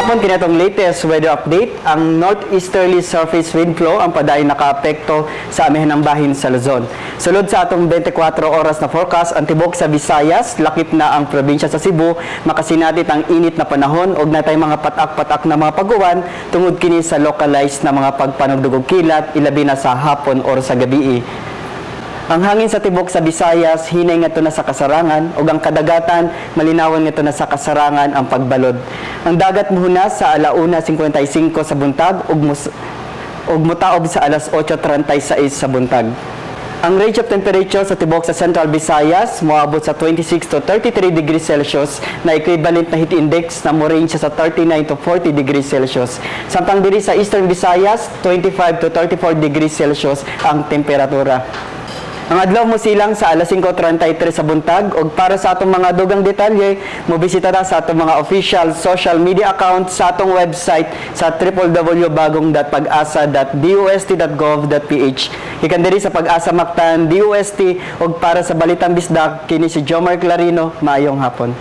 hapon kinatong latest weather update, ang northeasterly surface wind flow ang padayon nakaapekto sa amihanang bahin sa Luzon. Sulod sa atong 24 oras na forecast, ang tibok sa Visayas, lakip na ang probinsya sa Cebu, makasinatit ang init na panahon ug natay mga patak-patak na mga paguwan tungod kini sa localized na mga pagpanugdugog kilat, ilabi na sa hapon or sa gabi. Ang hangin sa tibok sa Visayas hinay ngadto na sa kasarangan ug ang kadagatan malinawon ngadto na sa kasarangan ang pagbalod. Ang dagat muhunas sa 1:55 sa buntag ug mutaob sa 8:36 sa buntag. Ang range of temperature sa tibok sa Central Visayas moabot sa 26 to 33 degrees Celsius na equivalent na heat index na mo range sa 39 to 40 degrees Celsius. Samtang diri sa Eastern Visayas, 25 to 34 degrees Celsius ang temperatura. Ang adlaw mo silang sa 5:33 sa buntag ug para sa atong mga dugang detalye, mobisita ta sa atong mga official social media account sa atong website sa www.bagongdatpagasa.dust.gov.ph. Ikan diri sa Pag-asa Mactan DOST ug para sa Balitang Bisdak kini si Jomar Clarino. Maayong hapon.